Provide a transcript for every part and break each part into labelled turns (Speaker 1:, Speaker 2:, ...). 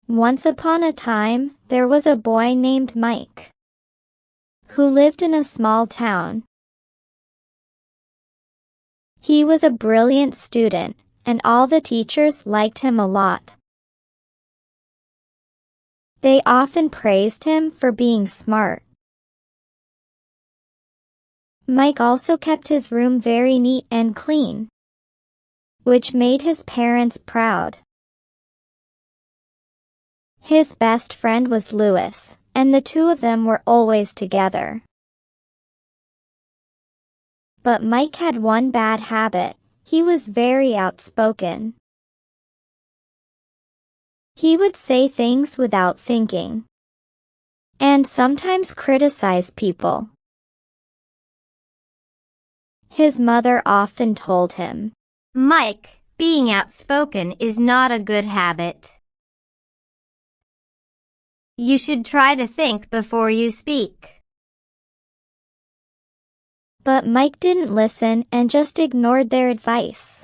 Speaker 1: Once upon a time, there was a boy named Mike who lived in a small town. He was a brilliant student, and all the teachers liked him a lot. They often praised him for being smart. Mike also kept his room very neat and clean, which made his parents proud. His best friend was Louis, and the two of them were always together. But Mike had one bad habit. He was very outspoken. He would say things without thinking, and sometimes criticize people. His mother often told him,
Speaker 2: "Mike, being outspoken is not a good habit. You should try to think before you speak."
Speaker 1: But Mike didn't listen and just ignored their advice.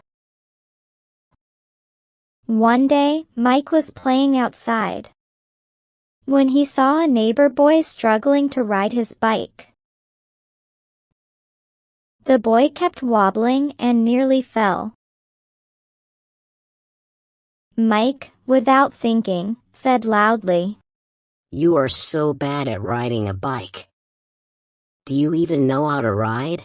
Speaker 1: One day, Mike was playing outside when he saw a neighbor boy struggling to ride his bike. The boy kept wobbling and nearly fell. Mike, without thinking, said loudly,
Speaker 3: "You are so bad at riding a bike. Do you even know how to ride?"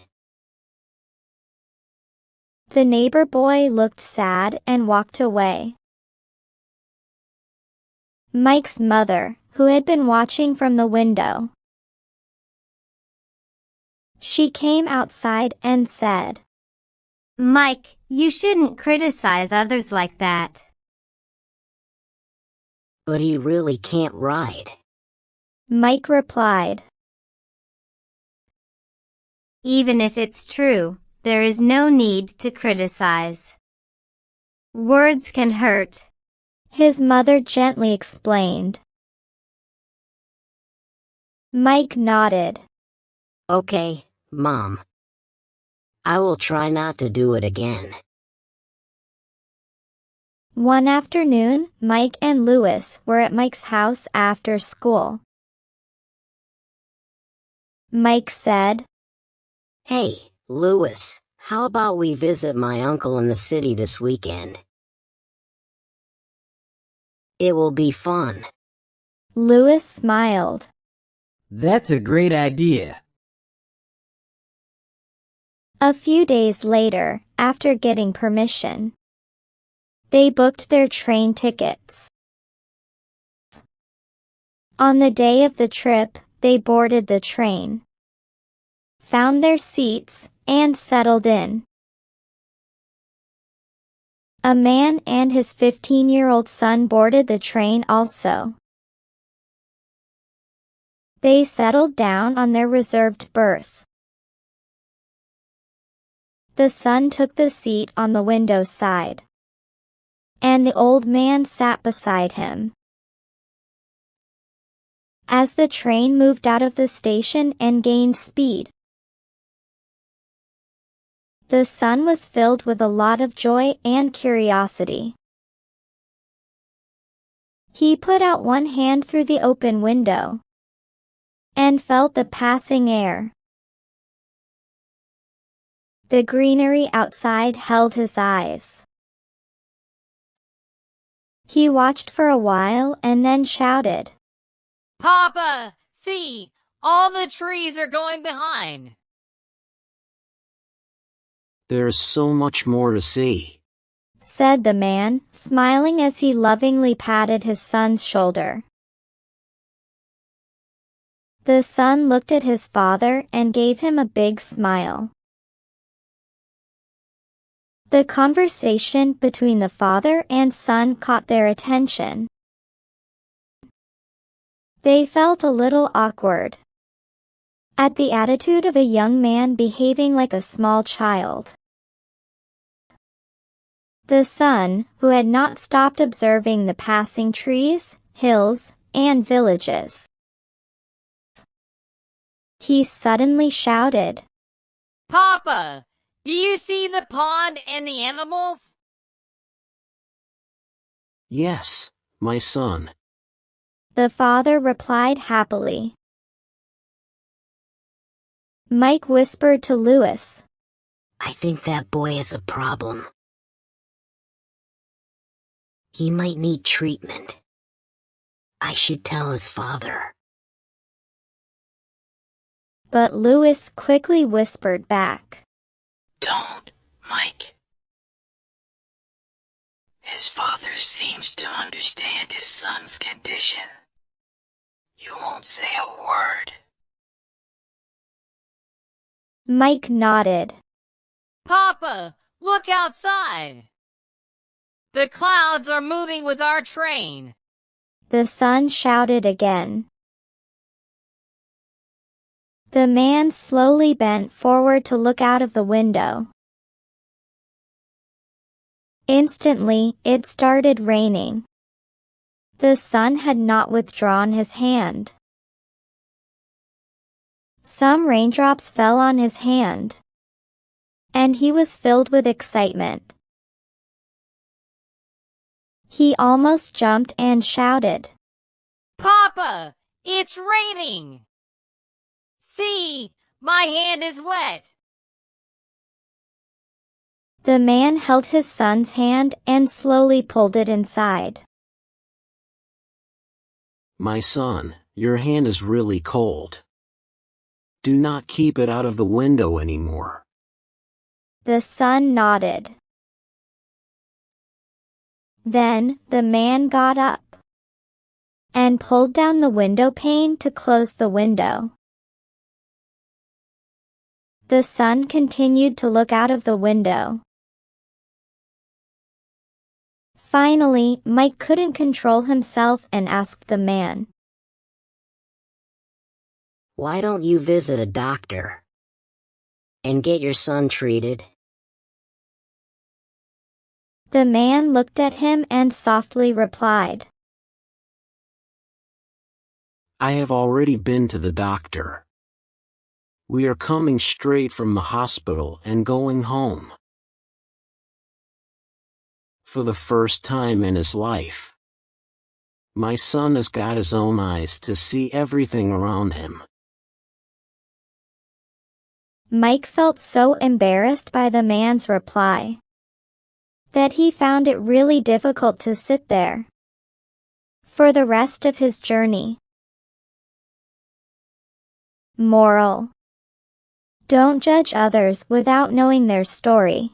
Speaker 1: The neighbor boy looked sad and walked away. Mike's mother, who had been watching from the window, she came outside and said,
Speaker 2: "Mike, you shouldn't criticize others like that."
Speaker 3: "But he really can't ride,"
Speaker 1: Mike replied.
Speaker 2: "Even if it's true, there is no need to criticize. Words can hurt,"
Speaker 1: his mother gently explained. Mike nodded.
Speaker 3: "Okay, Mom. I will try not to do it again."
Speaker 1: One afternoon, Mike and Louis were at Mike's house after school. Mike said,
Speaker 3: "Hey, Louis, how about we visit my uncle in the city this weekend? It will be fun."
Speaker 1: Louis smiled.
Speaker 4: "That's a great idea."
Speaker 1: A few days later, after getting permission, they booked their train tickets. On the day of the trip, they boarded the train, found their seats, and settled in. A man and his 15-year-old son boarded the train also. They settled down on their reserved berth. The son took the seat on the window side, and the old man sat beside him. As the train moved out of the station and gained speed, the son was filled with a lot of joy and curiosity. He put out one hand through the open window and felt the passing air. The greenery outside held his eyes. He watched for a while and then shouted,
Speaker 5: "Papa, see, all the trees are going behind."
Speaker 3: "There's so much more to see,"
Speaker 1: said the man, smiling as he lovingly patted his son's shoulder. The son looked at his father and gave him a big smile. The conversation between the father and son caught their attention. They felt a little awkward at the attitude of a young man behaving like a small child. The son, who had not stopped observing the passing trees, hills, and villages, he suddenly shouted,
Speaker 5: "Papa, do you see the pond and the animals?"
Speaker 3: "Yes, my son.
Speaker 1: the father replied happily. Mike whispered to Louis.
Speaker 3: I think that boy has a problem. He might need treatment. I should tell his father.
Speaker 1: But Louis quickly whispered back.
Speaker 6: Don't, Mike. His father seems to understand his son's condition. You won't say a word.
Speaker 1: Mike nodded.
Speaker 5: Papa, look outside. The clouds are moving with our train.
Speaker 1: The son shouted again. The man slowly bent forward to look out of the window. Instantly, it started raining. The son had not withdrawn his hand. Some raindrops fell on his hand, and he was filled with excitement. He almost jumped and shouted,
Speaker 5: Papa, it's raining. See, my hand is wet.
Speaker 1: The man held his son's hand and slowly pulled it inside.
Speaker 4: My son, your hand is really cold. Do not keep it out of the window anymore.
Speaker 1: The son nodded. Then, the man got up and pulled down the window pane to close the window. The son continued to look out of the window. Finally, Mike couldn't control himself and asked the man,
Speaker 3: Why don't you visit a doctor and get your son treated?
Speaker 1: The man looked at him and softly replied,
Speaker 4: I have already been to the doctor. We are coming straight from the hospital and going home. For the first time in his life, my son has got his own eyes to see everything around him.
Speaker 1: Mike felt so embarrassed by the man's reply that he found it really difficult to sit there for the rest of his journey. Moral: don't judge others without knowing their story.